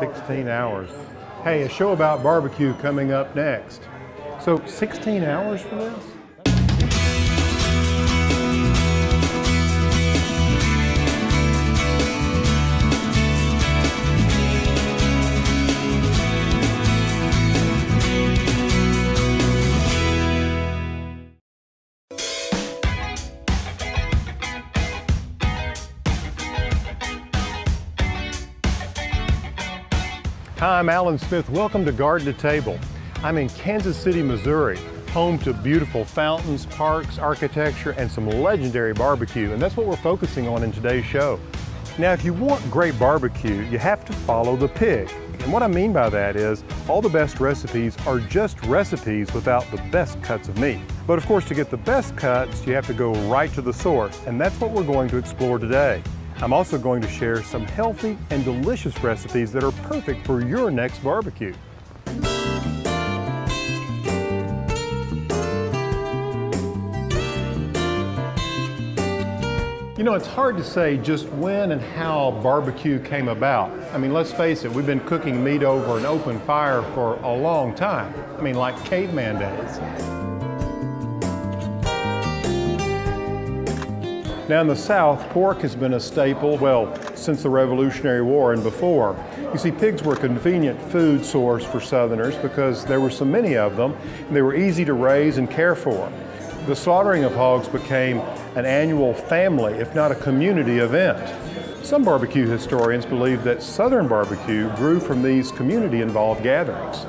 16 hours. Hey, a show about barbecue coming up next. So 16 hours for this? Hi, I'm Alan Smith. Welcome to Garden to Table. I'm in Kansas City, Missouri, home to beautiful fountains, parks, architecture, and some legendary barbecue, and that's what we're focusing on in today's show. Now, if you want great barbecue, you have to follow the pig. And what I mean by that is, all the best recipes are just recipes without the best cuts of meat. But of course, to get the best cuts, you have to go right to the source, and that's what we're going to explore today. I'm also going to share some healthy and delicious recipes that are perfect for your next barbecue. You know, it's hard to say just when and how barbecue came about. I mean, let's face it, we've been cooking meat over an open fire for a long time. I mean, like caveman days. Now in the South, pork has been a staple, well, since the Revolutionary War and before. You see, pigs were a convenient food source for Southerners because there were so many of them, and they were easy to raise and care for. The slaughtering of hogs became an annual family, if not a community event. Some barbecue historians believe that Southern barbecue grew from these community-involved gatherings.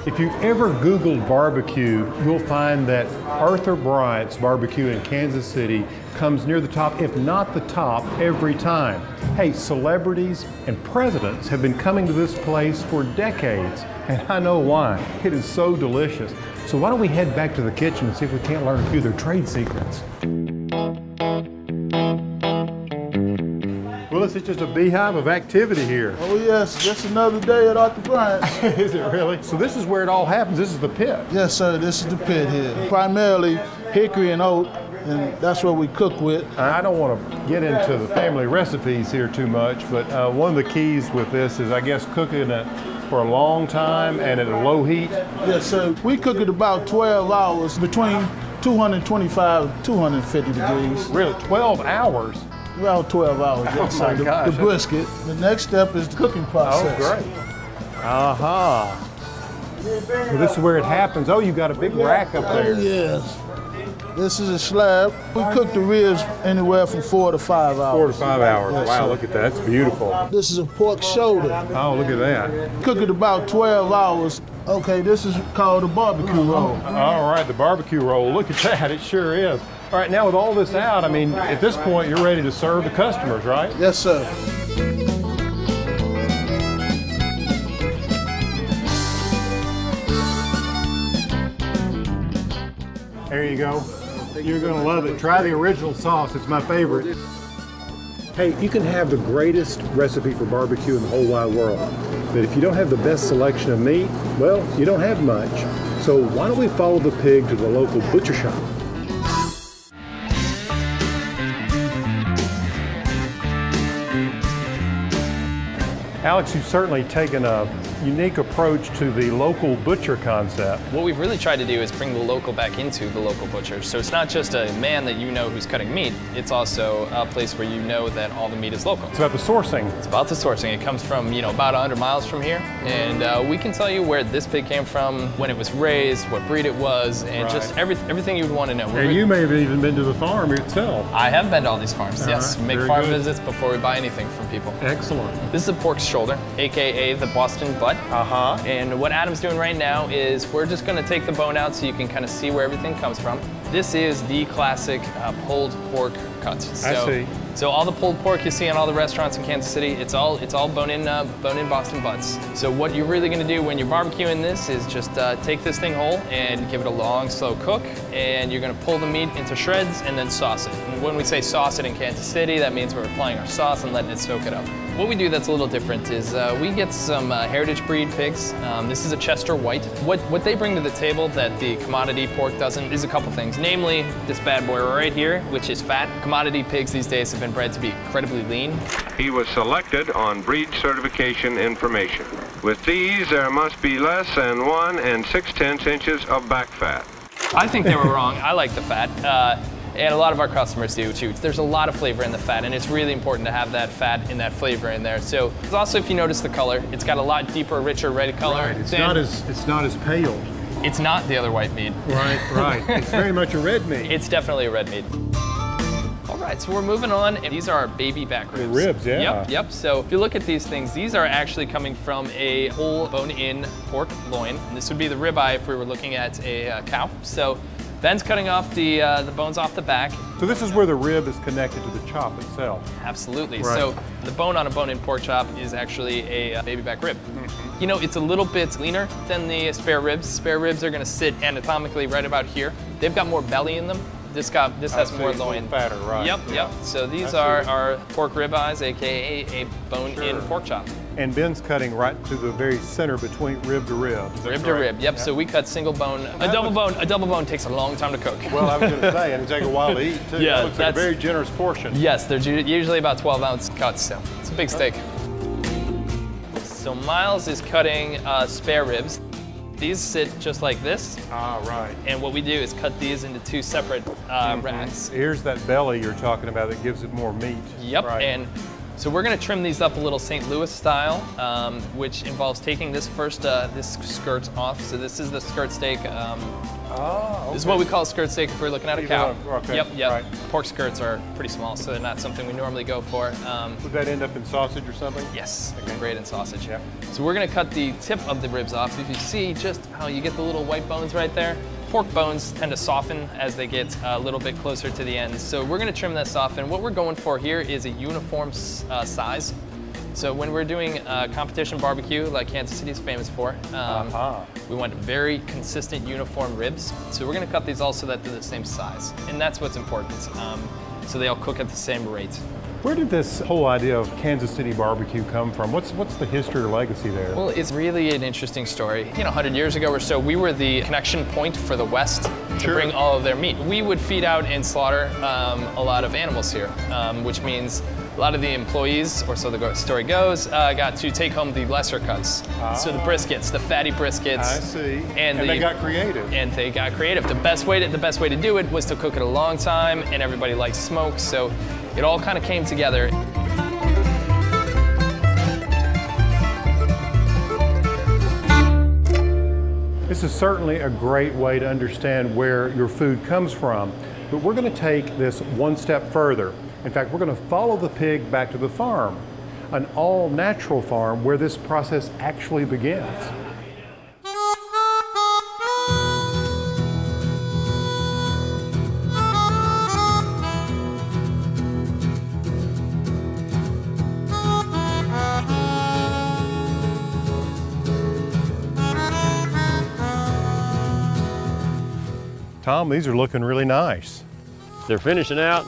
If you've ever Googled barbecue, you'll find that Arthur Bryant's barbecue in Kansas City comes near the top, if not the top, every time. Hey, celebrities and presidents have been coming to this place for decades, and I know why. It is so delicious. So why don't we head back to the kitchen and see if we can't learn a few of their trade secrets. Well, this is just a beehive of activity here. Oh yes, just another day at Arthur Bryant's. Is it really? So this is where it all happens. This is the pit. Yes, sir. This is the pit here. Primarily hickory and oak, and that's what we cook with. I don't want to get into the family recipes here too much, but one of the keys with this is, I guess, cooking it for a long time and at a low heat. Yes, sir. We cook it about 12 hours between 225 and 250 degrees. Really? 12 hours? About 12 hours, yes, oh my sir. gosh. The brisket. The next step is the cooking process. Oh, great. Aha. Well, this is where it happens. Oh, you got a big rack up there. Oh, yes. This is a slab. We cook the ribs anywhere from 4 to 5 hours. 4 to 5 hours. Yes, wow, sir. look at that. That's beautiful. This is a pork shoulder. Oh, look at that. Cook it about 12 hours. Okay, this is called a barbecue roll. All right, the barbecue roll. Look at that. It sure is. All right, now with all this out, I mean, at this point, you're ready to serve the customers, right? Yes, sir. There you go. You're gonna love it. Try the original sauce. It's my favorite. Hey, you can have the greatest recipe for barbecue in the whole wide world, but if you don't have the best selection of meat, well, you don't have much. So why don't we follow the pig to the local butcher shop? Alex, you've certainly taken a unique approach to the local butcher concept. What we've really tried to do is bring the local back into the local butcher. So it's not just a man that you know who's cutting meat, it's also a place where you know that all the meat is local. It's about the sourcing. It's about the sourcing. It comes from, about 100 miles from here. And we can tell you where this pig came from, when it was raised, what breed it was, and just everything you would want to know. And you may have even been to the farm itself. I have been to all these farms, yes. Right, Make farm visits before we buy anything from people. Excellent. This is a pork shoulder, AKA the Boston butt. And what Adam's doing right now is we're just gonna take the bone out so you can kind of see where everything comes from. This is the classic pulled pork cut. I see. So all the pulled pork you see in all the restaurants in Kansas City, it's all bone-in Boston butts. So what you're really gonna do when you're barbecuing this is just take this thing whole and give it a long, slow cook, and you're gonna pull the meat into shreds and then sauce it. And when we say sauce it in Kansas City, that means we're applying our sauce and letting it soak it up. What we do that's a little different is we get some heritage breed pigs. This is a Chester White. What they bring to the table that the commodity pork doesn't is a couple things. Namely, this bad boy right here, which is fat. Commodity pigs these days have been bred to be incredibly lean. He was selected on breed certification information. With these, there must be less than 1 6/10 inches of back fat. I think they were wrong. I like the fat. And a lot of our customers do too. There's a lot of flavor in the fat, and it's really important to have that fat and that flavor in there. So also, if you notice the color, it's got a lot deeper, richer red color. Right. It's not as pale. It's not the other white meat. Right, right. It's very much a red meat. It's definitely a red meat. All right, so we're moving on. And these are our baby back ribs. The ribs, yeah. Yep. So if you look at these things, these are actually coming from a whole bone-in pork loin. And this would be the ribeye if we were looking at a cow. So Ben's cutting off the bones off the back. So this is where the rib is connected to the chop itself. Absolutely. Right. So the bone on a bone-in pork chop is actually a baby back rib. Mm-hmm. You know, it's a little bit leaner than the spare ribs. Spare ribs are going to sit anatomically right about here. They've got more belly in them. This has more loin. Fatter, right? Yep. So these are our pork ribeyes, aka a bone-in pork chop. And Ben's cutting right to the very center between rib to rib. Rib to rib, yep. Yeah. So we cut single bone. A double bone takes a long time to cook. Well, I was going to say, and it takes a while to eat too. Yeah, it looks like a very generous portion. Yes, they're usually about 12-ounce cuts, so it's a big steak. So Miles is cutting spare ribs. These sit just like this. Ah, right. And what we do is cut these into two separate racks. Here's that belly you're talking about that gives it more meat. Yep, right. And so we're gonna trim these up a little St. Louis style, which involves taking this first, this skirt off. So this is the skirt steak. Okay. This is what we call a skirt steak if we're looking at a cow. Okay. Yep. Right. Pork skirts are pretty small, so they're not something we normally go for. Would that end up in sausage or something? Yes, great in sausage. Yeah. So we're gonna cut the tip of the ribs off. If you see just how you get the little white bones right there, pork bones tend to soften as they get a little bit closer to the end. So we're gonna trim this off, and what we're going for here is a uniform size. So when we're doing competition barbecue, like Kansas City is famous for, we want very consistent, uniform ribs. So we're gonna cut these all so that they're the same size. And that's what's important, so they all cook at the same rate. Where did this whole idea of Kansas City barbecue come from? What's the history or legacy there? Well, it's really an interesting story. 100 years ago or so, we were the connection point for the West to bring all of their meat. We would feed out and slaughter a lot of animals here, which means a lot of the employees, or so the story goes, got to take home the lesser cuts. So the briskets, the fatty briskets. I see. And they got creative. And they got creative. The best way to do it was to cook it a long time, and everybody likes smoke, so it all kind of came together. This is certainly a great way to understand where your food comes from, but we're going to take this one step further. In fact, we're going to follow the pig back to the farm, an all-natural farm where this process actually begins. Tom, these are looking really nice. They're finishing out.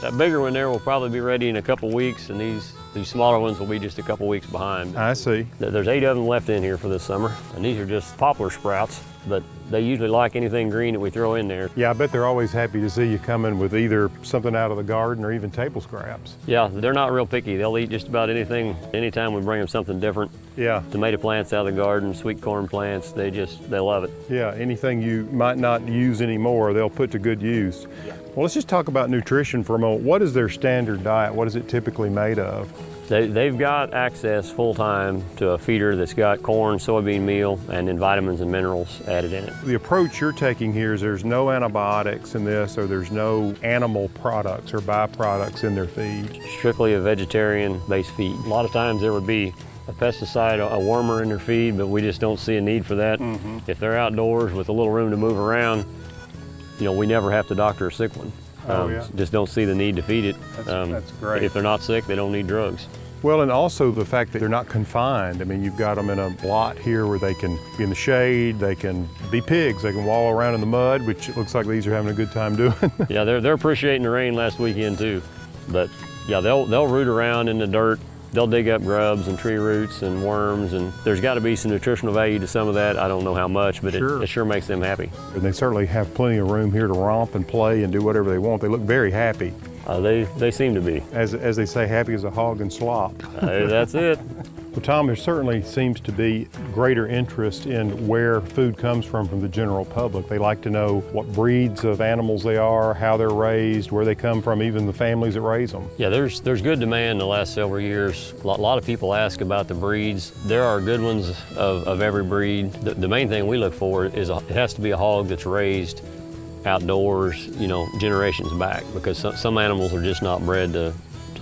That bigger one there will probably be ready in a couple weeks, and these smaller ones will be just a couple weeks behind. I see. There's 8 of them left in here for this summer, and these are just poplar sprouts, but they usually like anything green that we throw in there. Yeah, I bet they're always happy to see you coming with either something out of the garden or even table scraps. Yeah, they're not real picky. They'll eat just about anything, anytime we bring them something different. Yeah. Tomato plants out of the garden, sweet corn plants, they love it. Yeah, anything you might not use anymore, they'll put to good use. Yeah. Well, let's just talk about nutrition for a moment. What is their standard diet? What is it typically made of? They've got access full-time to a feeder that's got corn, soybean meal, and then vitamins and minerals added in it. The approach you're taking here is there's no antibiotics in this, or there's no animal products or byproducts in their feed. Strictly a vegetarian-based feed. A lot of times there would be a pesticide, a wormer in their feed, but we just don't see a need for that. Mm-hmm. If they're outdoors with a little room to move around, we never have to doctor a sick one. Just don't see the need to feed it. That's great. If they're not sick, they don't need drugs. Well, and also the fact that they're not confined. I mean, you've got them in a lot here where they can be in the shade, they can be pigs, they can wallow around in the mud, which it looks like these are having a good time doing. Yeah, they're appreciating the rain last weekend too. But yeah, they'll root around in the dirt they'll dig up grubs and tree roots and worms, and there's got to be some nutritional value to some of that. I don't know how much, but it sure makes them happy. And they certainly have plenty of room here to romp and play and do whatever they want. They look very happy. They seem to be. As they say, happy as a hog and slop. That's it. Well, Tom, there certainly seems to be greater interest in where food comes from the general public. They like to know what breeds of animals they are, how they're raised, where they come from, even the families that raise them. Yeah, there's good demand in the last several years. A lot of people ask about the breeds. There are good ones of every breed. The main thing we look for is it has to be a hog that's raised outdoors, you know, generations back, because some animals are just not bred to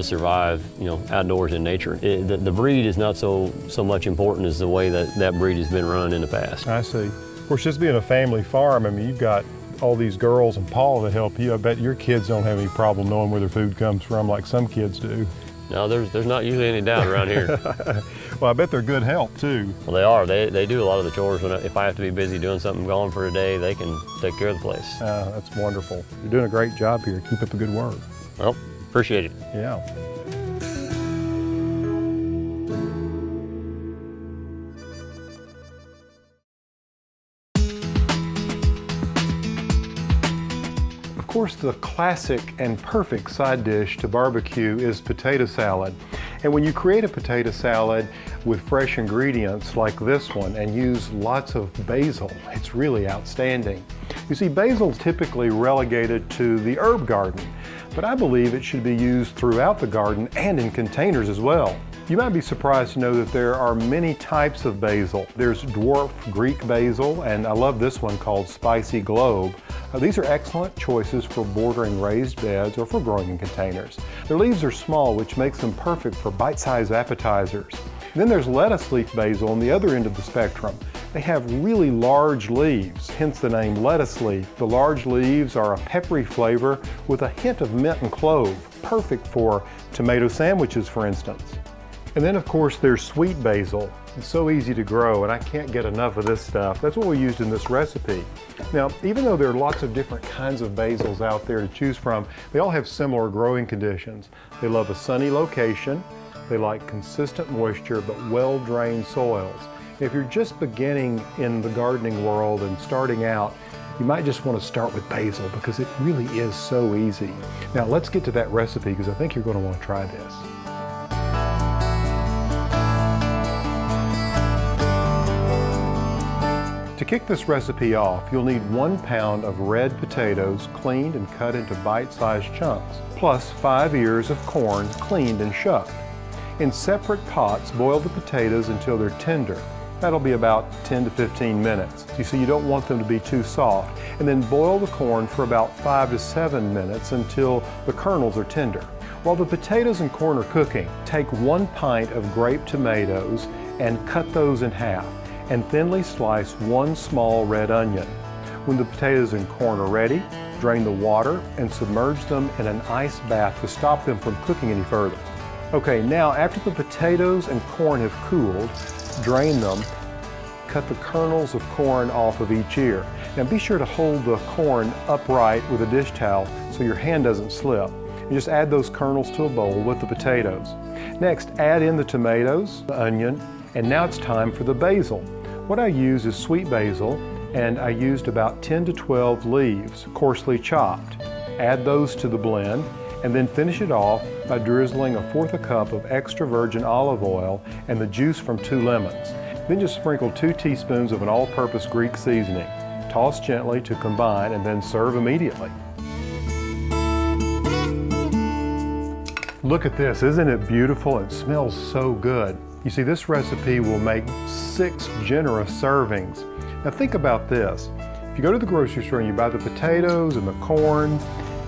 survive, you know, outdoors in nature. The breed is not so much important as the way that breed has been run in the past. I see. Of course, just being a family farm, I mean, you've got all these girls and Paul to help you. I bet your kids don't have any problem knowing where their food comes from like some kids do. No, there's not usually any doubt around here. Well, I bet they're good help too. Well, they are. They do a lot of the chores. If I have to be busy doing something, gone for a day, they can take care of the place. That's wonderful. You're doing a great job here. Keep up the good work. Well, appreciate it. Yeah. Of course, the classic and perfect side dish to barbecue is potato salad. And when you create a potato salad with fresh ingredients like this one and use lots of basil, it's really outstanding. You see, basil is typically relegated to the herb garden, but I believe it should be used throughout the garden and in containers as well. You might be surprised to know that there are many types of basil. There's dwarf Greek basil, and I love this one called spicy globe. These are excellent choices for bordering raised beds or for growing in containers. Their leaves are small, which makes them perfect for bite-sized appetizers. And then there's lettuce leaf basil on the other end of the spectrum. They have really large leaves, hence the name lettuce leaf. The large leaves are a peppery flavor with a hint of mint and clove, perfect for tomato sandwiches, for instance. And then, of course, there's sweet basil. It's so easy to grow, and I can't get enough of this stuff. That's what we used in this recipe. Now, even though there are lots of different kinds of basils out there to choose from, they all have similar growing conditions. They love a sunny location. They like consistent moisture, but well-drained soils. If you're just beginning in the gardening world and starting out, you might just want to start with basil because it really is so easy. Now, let's get to that recipe because I think you're going to want to try this. To kick this recipe off, you'll need 1 pound of red potatoes cleaned and cut into bite-sized chunks, plus 5 ears of corn cleaned and shucked. In separate pots, boil the potatoes until they're tender. That'll be about 10 to 15 minutes. You see, you don't want them to be too soft. And then boil the corn for about 5 to 7 minutes until the kernels are tender. While the potatoes and corn are cooking, take 1 pint of grape tomatoes and cut those in half, and thinly slice 1 small red onion. When the potatoes and corn are ready, drain the water and submerge them in an ice bath to stop them from cooking any further. Okay, now after the potatoes and corn have cooled, drain them, cut the kernels of corn off of each ear. Now be sure to hold the corn upright with a dish towel so your hand doesn't slip. And just add those kernels to a bowl with the potatoes. Next, add in the tomatoes, the onion, and now it's time for the basil. What I use is sweet basil, and I used about 10 to 12 leaves, coarsely chopped. Add those to the blend, and then finish it off by drizzling 1/4 cup of extra virgin olive oil and the juice from 2 lemons. Then just sprinkle 2 teaspoons of an all-purpose Greek seasoning. Toss gently to combine and then serve immediately. Look at this, isn't it beautiful? It smells so good. You see, this recipe will make 6 generous servings. Now think about this. If you go to the grocery store and you buy the potatoes and the corn,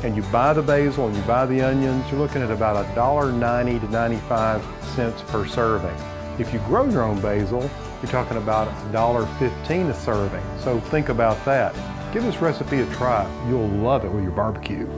and you buy the basil and you buy the onions, you're looking at about $1.90 to 95 cents per serving. If you grow your own basil, you're talking about $1.15 a serving. So think about that. Give this recipe a try. You'll love it with your barbecue.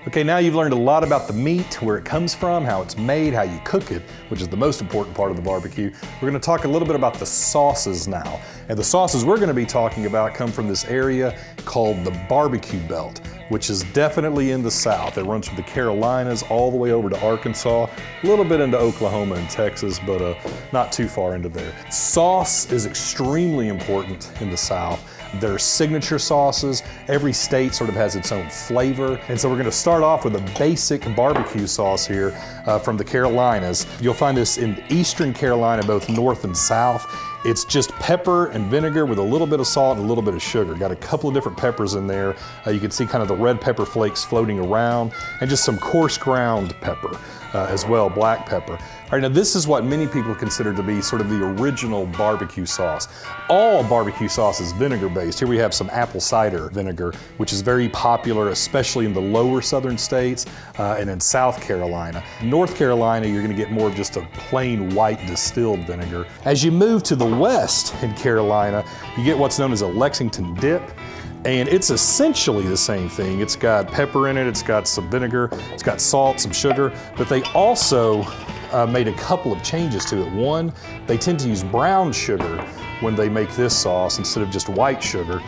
Okay, now you've learned a lot about the meat, where it comes from, how it's made, how you cook it, which is the most important part of the barbecue. We're going to talk a little bit about the sauces now. And the sauces we're going to be talking about come from this area called the barbecue belt. which is definitely in the South. It runs from the Carolinas all the way over to Arkansas, a little bit into Oklahoma and Texas, but not too far into there. Sauce is extremely important in the South. There are signature sauces. Every state sort of has its own flavor. And so we're gonna start off with a basic barbecue sauce here from the Carolinas. You'll find this in Eastern Carolina, both north and south. It's just pepper and vinegar with a little bit of salt and a little bit of sugar. Got a couple of different peppers in there. You can see kind of the red pepper flakes floating around, and just some coarse ground pepper as well, black pepper. All right, now this is what many people consider to be sort of the original barbecue sauce. All barbecue sauce is vinegar based. Here we have some apple cider vinegar, which is very popular, especially in the lower southern states and in South Carolina. North Carolina, you're gonna get more of just a plain white distilled vinegar. As you move to the west in Carolina, you get what's known as a Lexington dip. And it's essentially the same thing. It's got pepper in it, it's got some vinegar, it's got salt, some sugar, but they also made a couple of changes to it. One, they tend to use brown sugar when they make this sauce instead of just white sugar.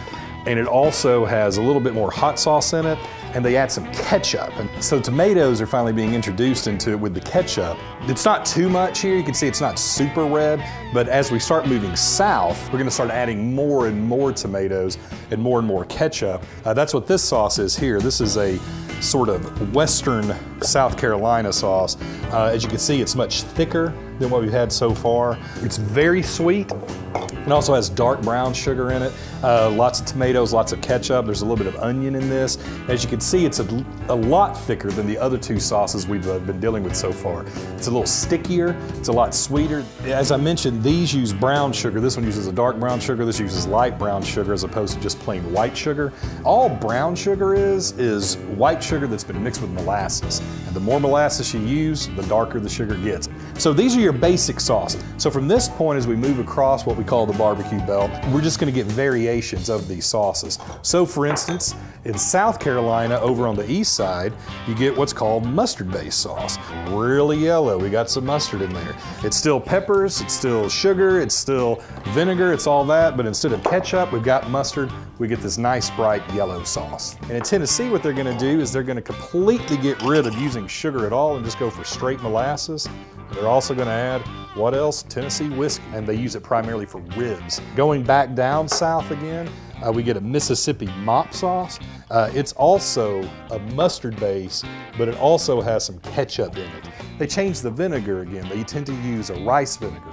And it also has a little bit more hot sauce in it, and they add some ketchup. And so tomatoes are finally being introduced into it with the ketchup. It's not too much here. You can see it's not super red, but as we start moving south, we're gonna start adding more and more tomatoes and more ketchup. That's what this sauce is here. This is a sort of Western South Carolina sauce. As you can see, it's much thicker than what we've had so far. It's very sweet. It also has dark brown sugar in it, lots of tomatoes, lots of ketchup. There's a little bit of onion in this. As you can see, it's a lot thicker than the other two sauces we've been dealing with so far. It's a little stickier, it's a lot sweeter. As I mentioned, these use brown sugar. This one uses a dark brown sugar, this uses light brown sugar as opposed to just plain white sugar. All brown sugar is white sugar that's been mixed with molasses. And the more molasses you use, the darker the sugar gets. So these are your basic sauces. So from this point, as we move across what we call the barbecue belt, we're just gonna get variations of these sauces. So for instance, in South Carolina, over on the east side, you get what's called mustard-based sauce. Really yellow, we got some mustard in there. It's still peppers, it's still sugar, it's still vinegar, it's all that, but instead of ketchup, we've got mustard, we get this nice bright yellow sauce. And in Tennessee, what they're gonna do is they're gonna completely get rid of using sugar at all and just go for straight molasses. They're also gonna add, what else? Tennessee whiskey, and they use it primarily for ribs. Going back down south again, we get a Mississippi mop sauce. It's also a mustard base, but it also has some ketchup in it. They changed the vinegar again. They tend to use a rice vinegar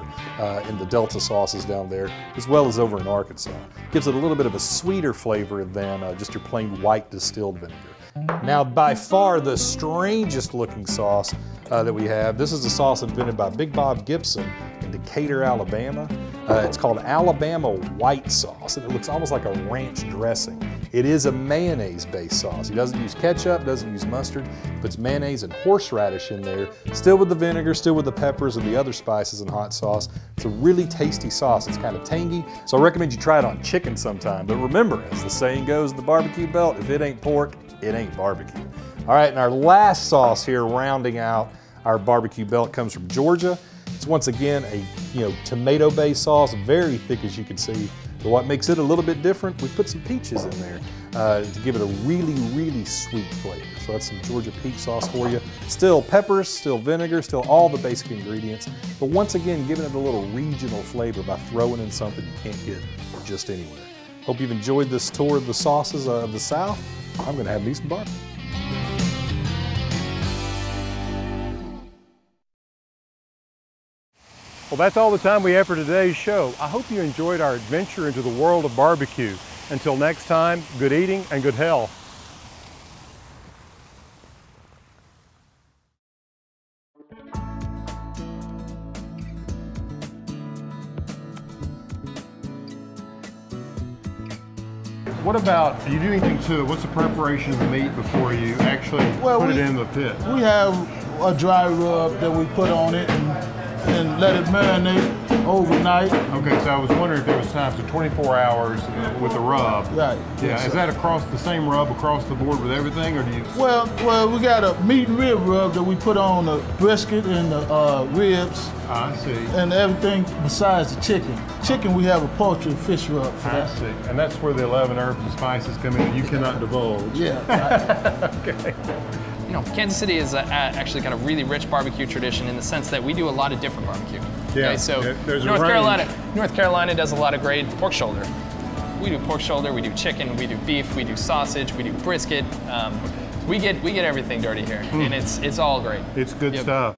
in the Delta sauces down there, as well as over in Arkansas. Gives it a little bit of a sweeter flavor than just your plain white distilled vinegar. Now, by far the strangest looking sauce that we have, this is a sauce invented by Big Bob Gibson in Decatur, Alabama. It's called Alabama white sauce, and it looks almost like a ranch dressing. It is a mayonnaise-based sauce. He doesn't use ketchup, doesn't use mustard, puts mayonnaise and horseradish in there, still with the vinegar, still with the peppers and the other spices and hot sauce. It's a really tasty sauce. It's kind of tangy, so I recommend you try it on chicken sometime. But remember, as the saying goes in the barbecue belt, if it ain't pork, it ain't barbecue. All right, and our last sauce here, rounding out our barbecue belt, comes from Georgia. It's once again a tomato-based sauce, very thick as you can see. But what makes it a little bit different, we put some peaches in there to give it a really sweet flavor. So that's some Georgia peach sauce for you. Still peppers, still vinegar, still all the basic ingredients. But once again, giving it a little regional flavor by throwing in something you can't get just anywhere. Hope you've enjoyed this tour of the sauces of the South. I'm gonna have me some barbecue. Well, that's all the time we have for today's show. I hope you enjoyed our adventure into the world of barbecue. Until next time, good eating and good health. What about, do you do anything to it? What's the preparation of the meat before you actually put it in the pit? We have a dry rub that we put on it and let it marinate overnight. Okay, so I was wondering if there was times of 24 hours with the rub. Right. Yeah, Yes, is that across the same rub across the board with everything, or do you? Well, we got a meat and rib rub that we put on the brisket and the ribs, I see. And everything besides the chicken. Chicken, we have a poultry fish rub for I that. see. And that's where the 11 herbs and spices come in. You cannot divulge. Yeah. Okay. You know, Kansas City is actually got a really rich barbecue tradition in the sense that we do a lot of different barbecue. Yeah, Okay, so there's a North range. Carolina does a lot of great pork shoulder. We do pork shoulder, we do chicken, we do beef, we do sausage, we do brisket. We get everything dirty here, and it's all great. It's good Yep. stuff.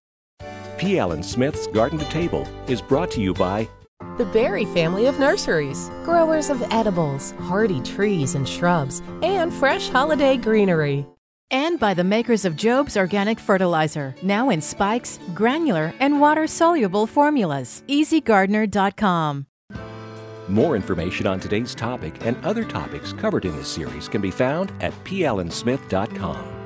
P. Allen Smith's Garden to Table is brought to you by The Berry family of nurseries, growers of edibles, hardy trees and shrubs, and fresh holiday greenery. And by the makers of Job's Organic Fertilizer, now in spikes, granular, and water-soluble formulas. EasyGardener.com. More information on today's topic and other topics covered in this series can be found at pallensmith.com.